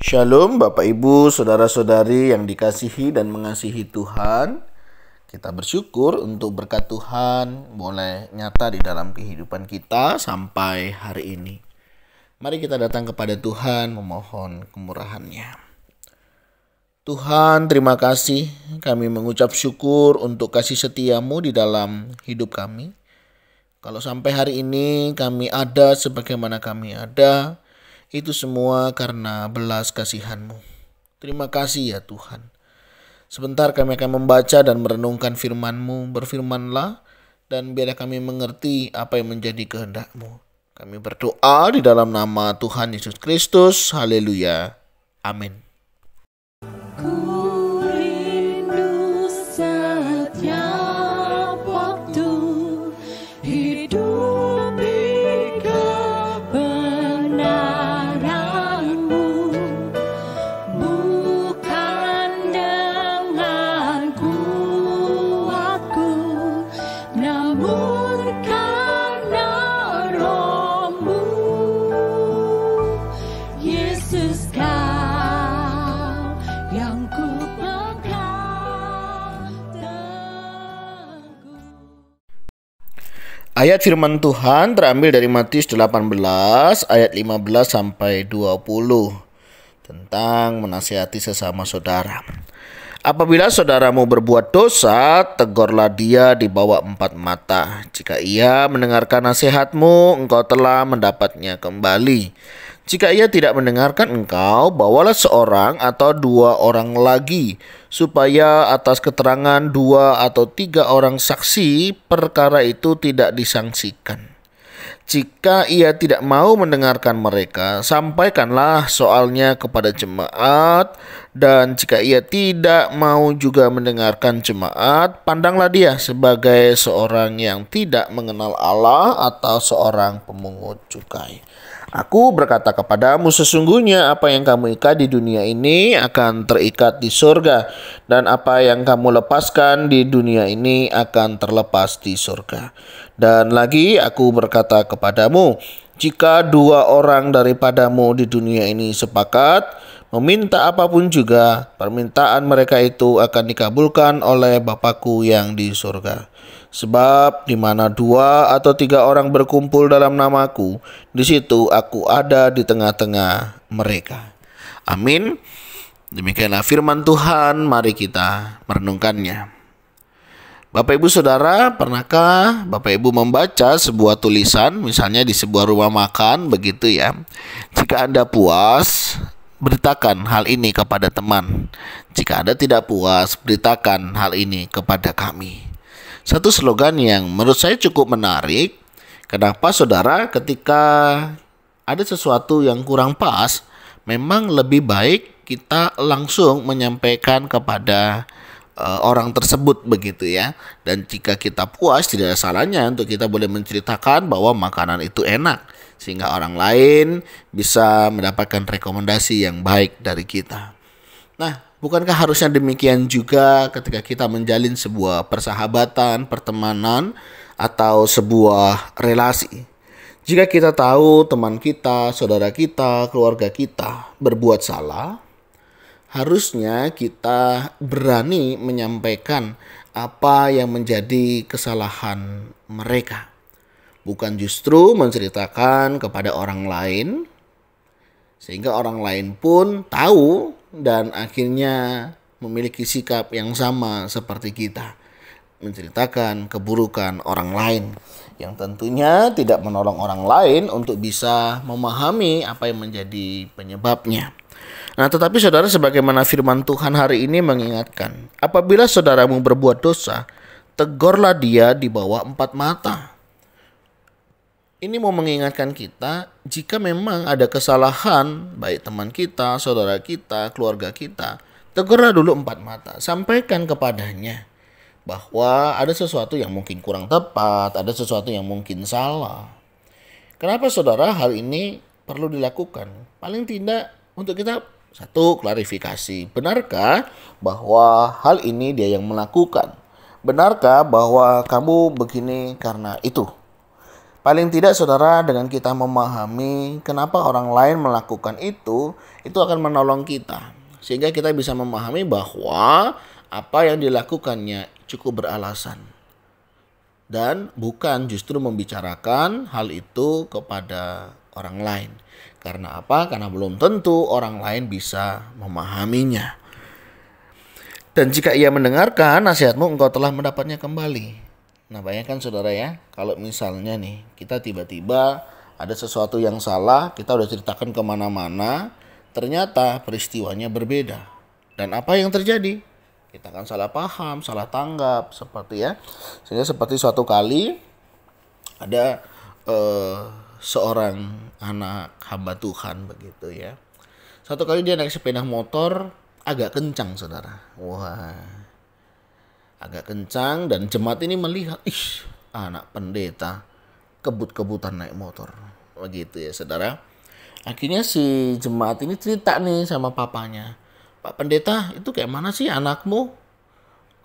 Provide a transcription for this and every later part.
Shalom Bapak Ibu, Saudara-saudari yang dikasihi dan mengasihi Tuhan. Kita bersyukur untuk berkat Tuhan boleh nyata di dalam kehidupan kita sampai hari ini. Mari kita datang kepada Tuhan memohon kemurahan-Nya. Tuhan, terima kasih. Kami mengucap syukur untuk kasih setia-Mu di dalam hidup kami. Kalau sampai hari ini kami ada sebagaimana kami ada, itu semua karena belas kasihan-Mu. Terima kasih ya Tuhan. Sebentar kami akan membaca dan merenungkan firman-Mu. Berfirmanlah dan biarlah kami mengerti apa yang menjadi kehendak-Mu. Kami berdoa di dalam nama Tuhan Yesus Kristus. Haleluya. Amin. Ayat firman Tuhan terambil dari Matius 18 ayat 15 sampai 20 tentang menasihati sesama saudara. Apabila saudaramu berbuat dosa, tegurlah dia di bawah 4 mata. Jika ia mendengarkan nasihatmu, engkau telah mendapatnya kembali. Jika ia tidak mendengarkan engkau, bawalah seorang atau 2 orang lagi, supaya atas keterangan 2 atau 3 orang saksi, perkara itu tidak disangsikan. Jika ia tidak mau mendengarkan mereka, sampaikanlah soalnya kepada jemaat, dan jika ia tidak mau juga mendengarkan jemaat, pandanglah dia sebagai seorang yang tidak mengenal Allah atau seorang pemungut cukai. Aku berkata kepadamu, sesungguhnya apa yang kamu ikat di dunia ini akan terikat di surga, dan apa yang kamu lepaskan di dunia ini akan terlepas di surga. Dan lagi aku berkata kepadamu, jika 2 orang daripadamu di dunia ini sepakat meminta apapun juga, permintaan mereka itu akan dikabulkan oleh Bapa-Ku yang di surga. Sebab di mana 2 atau 3 orang berkumpul dalam nama-Ku, di situ Aku ada di tengah-tengah mereka. Amin. Demikianlah firman Tuhan, mari kita merenungkannya. Bapak Ibu Saudara, pernahkah Bapak Ibu membaca sebuah tulisan, misalnya di sebuah rumah makan, begitu ya? Jika Anda puas, beritakan hal ini kepada teman. Jika Anda tidak puas, beritakan hal ini kepada kami. Satu slogan yang menurut saya cukup menarik. Kenapa saudara, ketika ada sesuatu yang kurang pas, memang lebih baik kita langsung menyampaikan kepada orang tersebut, begitu ya. Dan jika kita puas, tidak ada salahnya untuk kita boleh menceritakan bahwa makanan itu enak, sehingga orang lain bisa mendapatkan rekomendasi yang baik dari kita. Nah, bukankah harusnya demikian juga ketika kita menjalin sebuah persahabatan, pertemanan, atau sebuah relasi? Jika kita tahu teman kita, saudara kita, keluarga kita berbuat salah, harusnya kita berani menyampaikan apa yang menjadi kesalahan mereka. Bukan justru menceritakan kepada orang lain, sehingga orang lain pun tahu dan akhirnya memiliki sikap yang sama seperti kita, menceritakan keburukan orang lain, yang tentunya tidak menolong orang lain untuk bisa memahami apa yang menjadi penyebabnya. Nah, tetapi saudara, sebagaimana firman Tuhan hari ini mengingatkan, apabila saudaramu berbuat dosa, tegurlah dia di bawah 4 mata. Ini mau mengingatkan kita, jika memang ada kesalahan, baik teman kita, saudara kita, keluarga kita, tegurlah dulu 4 mata. Sampaikan kepadanya bahwa ada sesuatu yang mungkin kurang tepat, ada sesuatu yang mungkin salah. Kenapa saudara hal ini perlu dilakukan? Paling tidak untuk kita, satu, klarifikasi. Benarkah bahwa hal ini dia yang melakukan? Benarkah bahwa kamu begini karena itu? Paling tidak saudara, dengan kita memahami kenapa orang lain melakukan itu akan menolong kita. Sehingga kita bisa memahami bahwa apa yang dilakukannya cukup beralasan. Dan bukan justru membicarakan hal itu kepada orang lain. Karena apa? Karena belum tentu orang lain bisa memahaminya. Dan jika ia mendengarkan nasihatmu, engkau telah mendapatnya kembali. Nah, bayangkan saudara ya, kalau misalnya nih kita tiba-tiba ada sesuatu yang salah, kita udah ceritakan kemana-mana, ternyata peristiwanya berbeda. Dan apa yang terjadi? Kita akan salah paham, salah tanggap, seperti ya. Sehingga seperti suatu kali ada seorang anak hamba Tuhan begitu ya. Satu kali dia naik sepeda motor agak kencang saudara. Wah, agak kencang dan jemaat ini melihat, anak pendeta kebut-kebutan naik motor. Begitu ya saudara. Akhirnya si jemaat ini cerita nih sama papanya. Pak pendeta, itu kayak mana sih anakmu?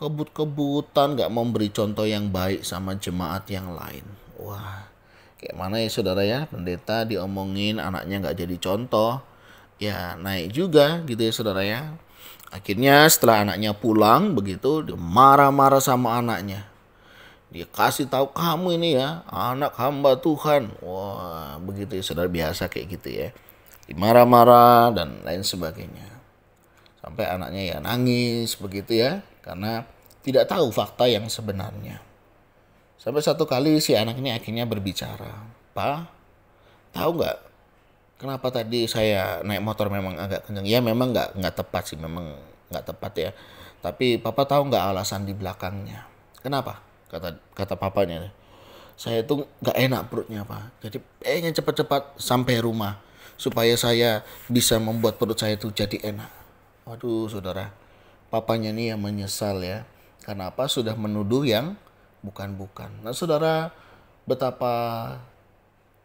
Kebut-kebutan, gak memberi contoh yang baik sama jemaat yang lain. Wah, kayak mana ya saudara ya, pendeta diomongin anaknya gak jadi contoh. Ya naik juga gitu ya saudara ya. Akhirnya setelah anaknya pulang begitu, dia marah-marah sama anaknya. Dia kasih tahu, kamu ini ya anak hamba Tuhan. Wah, begitu ya saudara, biasa kayak gitu ya. Marah-marah dan lain sebagainya. Sampai anaknya ya nangis begitu ya, karena tidak tahu fakta yang sebenarnya. Sampai satu kali si anak ini akhirnya berbicara, Pak, tahu nggak? Kenapa tadi saya naik motor memang agak kencang? Ya memang nggak tepat sih, memang nggak tepat ya. Tapi papa tahu nggak alasan di belakangnya? Kenapa? Kata papanya. Saya itu nggak enak perutnya Pak. Jadi pengen cepat-cepat sampai rumah supaya saya bisa membuat perut saya itu jadi enak. Waduh saudara, papanya nih yang menyesal ya. Kenapa sudah menuduh yang bukan-bukan. Nah saudara, betapa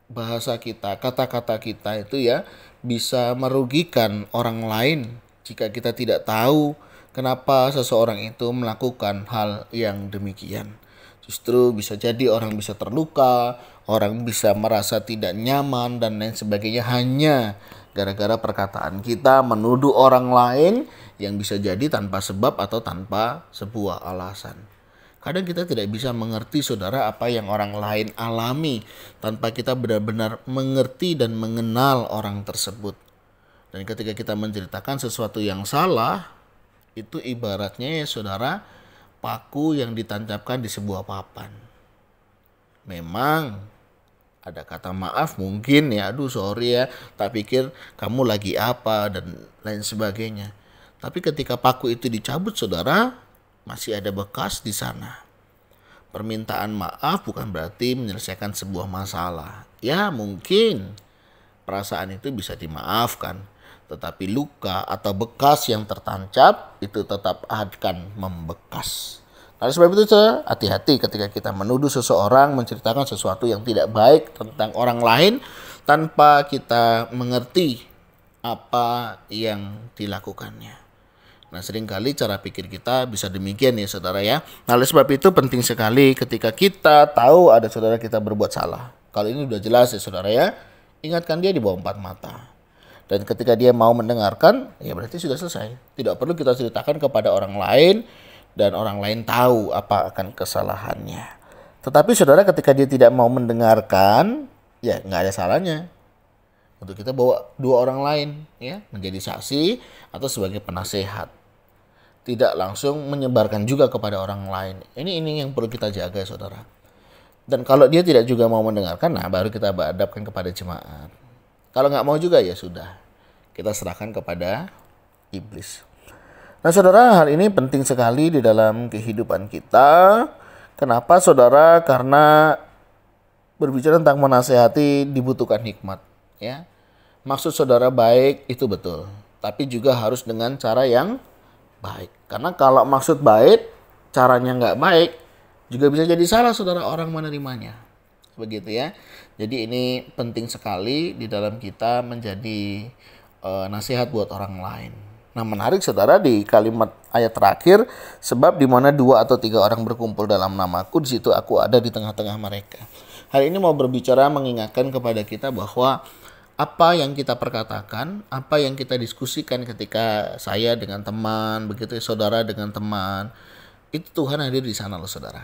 bahasa kita, kata-kata kita itu ya bisa merugikan orang lain jika kita tidak tahu kenapa seseorang itu melakukan hal yang demikian. Justru bisa jadi orang bisa terluka, orang bisa merasa tidak nyaman dan lain sebagainya hanya gara-gara perkataan kita menuduh orang lain yang bisa jadi tanpa sebab atau tanpa sebuah alasan. Kadang kita tidak bisa mengerti saudara apa yang orang lain alami tanpa kita benar-benar mengerti dan mengenal orang tersebut. Dan ketika kita menceritakan sesuatu yang salah, itu ibaratnya ya saudara, paku yang ditancapkan di sebuah papan. Memang ada kata maaf mungkin ya, aduh sorry ya, tak pikir kamu lagi apa dan lain sebagainya. Tapi ketika paku itu dicabut saudara, masih ada bekas di sana. Permintaan maaf bukan berarti menyelesaikan sebuah masalah. Ya mungkin perasaan itu bisa dimaafkan. Tetapi luka atau bekas yang tertancap itu tetap akan membekas. Oleh sebab itu hati-hati ketika kita menuduh seseorang, menceritakan sesuatu yang tidak baik tentang orang lain tanpa kita mengerti apa yang dilakukannya. Nah seringkali cara pikir kita bisa demikian ya saudara ya. Nah oleh sebab itu penting sekali ketika kita tahu ada saudara kita berbuat salah. Kalau ini udah jelas ya saudara ya, ingatkan dia di bawah 4 mata. Dan ketika dia mau mendengarkan, ya berarti sudah selesai. Tidak perlu kita ceritakan kepada orang lain dan orang lain tahu apa akan kesalahannya. Tetapi saudara ketika dia tidak mau mendengarkan, ya nggak ada salahnya untuk kita bawa 2 orang lain ya menjadi saksi atau sebagai penasehat. Tidak langsung menyebarkan juga kepada orang lain. Ini yang perlu kita jaga saudara. Dan kalau dia tidak juga mau mendengarkan, nah baru kita hadapkan kepada jemaat. Kalau nggak mau juga ya sudah, kita serahkan kepada iblis. Nah saudara, hal ini penting sekali di dalam kehidupan kita. Kenapa saudara? Karena berbicara tentang menasehati dibutuhkan hikmat. Ya, maksud saudara baik itu betul, tapi juga harus dengan cara yang baik. Karena kalau maksud baik, caranya nggak baik, juga bisa jadi salah saudara orang menerimanya. Begitu ya. Jadi ini penting sekali di dalam kita menjadi nasihat buat orang lain. Nah menarik saudara di kalimat ayat terakhir, sebab di mana 2 atau 3 orang berkumpul dalam namaku, di situ aku ada di tengah-tengah mereka. Hari ini mau berbicara mengingatkan kepada kita bahwa apa yang kita perkatakan, apa yang kita diskusikan ketika saya dengan teman, begitu ya, saudara dengan teman, itu Tuhan hadir di sana loh saudara.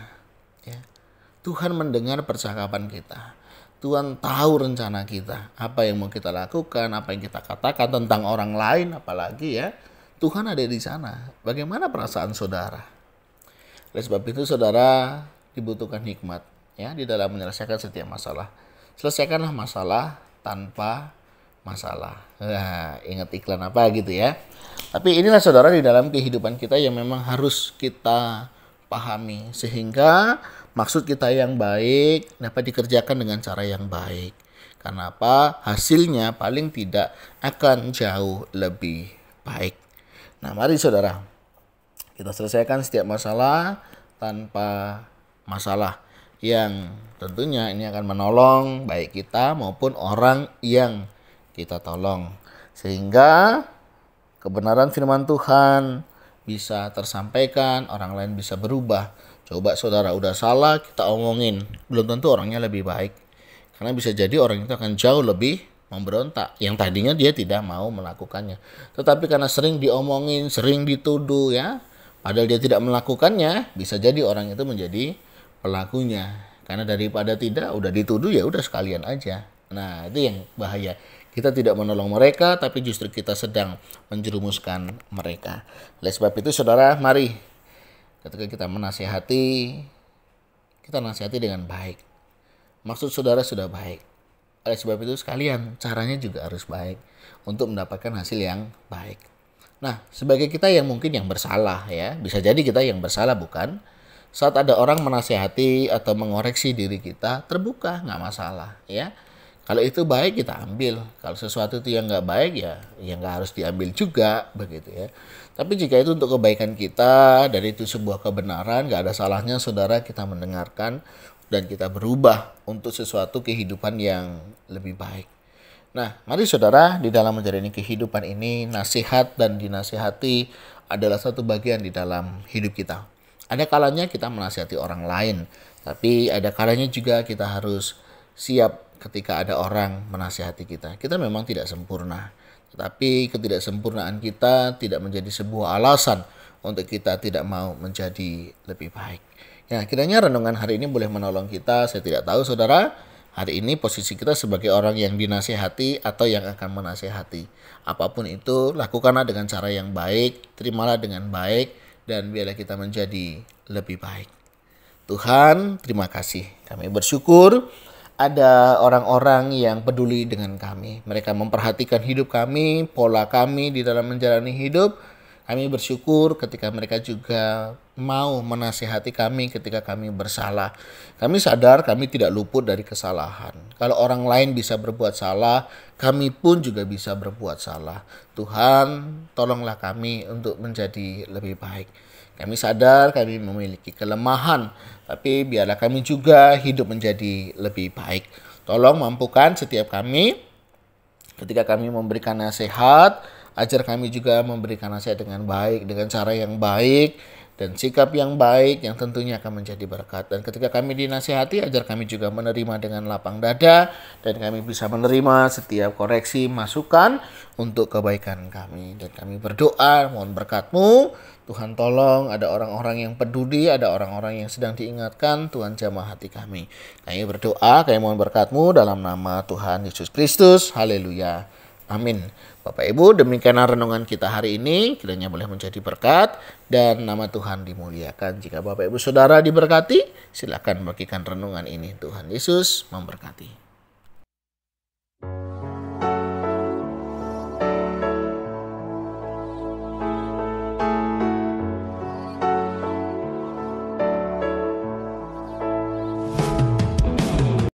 Ya. Tuhan mendengar percakapan kita. Tuhan tahu rencana kita, apa yang mau kita lakukan, apa yang kita katakan tentang orang lain, apalagi ya. Tuhan ada di sana. Bagaimana perasaan saudara? Oleh sebab itu saudara dibutuhkan hikmat ya di dalam menyelesaikan setiap masalah. Selesaikanlah masalah tanpa masalah. Nah, ingat iklan apa gitu ya. Tapi inilah saudara di dalam kehidupan kita yang memang harus kita pahami sehingga maksud kita yang baik dapat dikerjakan dengan cara yang baik. Karena apa? Hasilnya paling tidak akan jauh lebih baik. Nah, mari saudara kita selesaikan setiap masalah tanpa masalah yang tentunya ini akan menolong baik kita maupun orang yang kita tolong. Sehingga kebenaran firman Tuhan bisa tersampaikan, orang lain bisa berubah. Coba saudara udah salah kita omongin, belum tentu orangnya lebih baik. Karena bisa jadi orang itu akan jauh lebih memberontak. Yang tadinya dia tidak mau melakukannya. Tetapi karena sering diomongin, sering dituduh ya, padahal dia tidak melakukannya, bisa jadi orang itu menjadi pelakunya. Karena daripada tidak, udah dituduh ya udah sekalian aja. Nah itu yang bahaya. Kita tidak menolong mereka, tapi justru kita sedang menjerumuskan mereka. Oleh sebab itu saudara, mari ketika kita menasihati, kita nasihati dengan baik. Maksud saudara sudah baik. Oleh sebab itu sekalian, caranya juga harus baik untuk mendapatkan hasil yang baik. Nah, sebagai kita yang mungkin yang bersalah ya, bisa jadi kita yang bersalah bukan? Saat ada orang menasihati atau mengoreksi diri kita, terbuka, nggak masalah ya. Kalau itu baik kita ambil. Kalau sesuatu itu yang nggak baik ya nggak harus diambil juga begitu ya. Tapi jika itu untuk kebaikan kita dan itu sebuah kebenaran, nggak ada salahnya saudara kita mendengarkan dan kita berubah untuk sesuatu kehidupan yang lebih baik. Nah, mari saudara di dalam menjalani kehidupan ini nasihat dan dinasihati adalah satu bagian di dalam hidup kita. Ada kalanya kita menasihati orang lain, tapi ada kalanya juga kita harus siap ketika ada orang menasihati kita. Kita memang tidak sempurna, tetapi ketidaksempurnaan kita tidak menjadi sebuah alasan untuk kita tidak mau menjadi lebih baik. Ya, kiranya renungan hari ini boleh menolong kita. Saya tidak tahu saudara, hari ini posisi kita sebagai orang yang dinasihati atau yang akan menasihati. Apapun itu, lakukanlah dengan cara yang baik, terimalah dengan baik, dan biarlah kita menjadi lebih baik. Tuhan, terima kasih. Kami bersyukur ada orang-orang yang peduli dengan kami. Mereka memperhatikan hidup kami, pola kami di dalam menjalani hidup. Kami bersyukur ketika mereka juga mau menasihati kami ketika kami bersalah. Kami sadar kami tidak luput dari kesalahan. Kalau orang lain bisa berbuat salah, kami pun juga bisa berbuat salah. Tuhan, tolonglah kami untuk menjadi lebih baik. Kami sadar kami memiliki kelemahan, tapi biarlah kami juga hidup menjadi lebih baik. Tolong mampukan setiap kami ketika kami memberikan nasihat, ajar kami juga memberikan nasihat dengan baik, dengan cara yang baik, dan sikap yang baik yang tentunya akan menjadi berkat. Dan ketika kami dinasihati, ajar kami juga menerima dengan lapang dada, dan kami bisa menerima setiap koreksi, masukan untuk kebaikan kami. Dan kami berdoa, mohon berkat-Mu, Tuhan tolong, ada orang-orang yang peduli, ada orang-orang yang sedang diingatkan, Tuhan jamah hati kami. Kami berdoa, kami mohon berkat-Mu dalam nama Tuhan Yesus Kristus, haleluya, amin. Bapak Ibu, demikianlah renungan kita hari ini, kiranya boleh menjadi berkat, dan nama Tuhan dimuliakan. Jika Bapak Ibu Saudara diberkati, silakan bagikan renungan ini. Tuhan Yesus memberkati.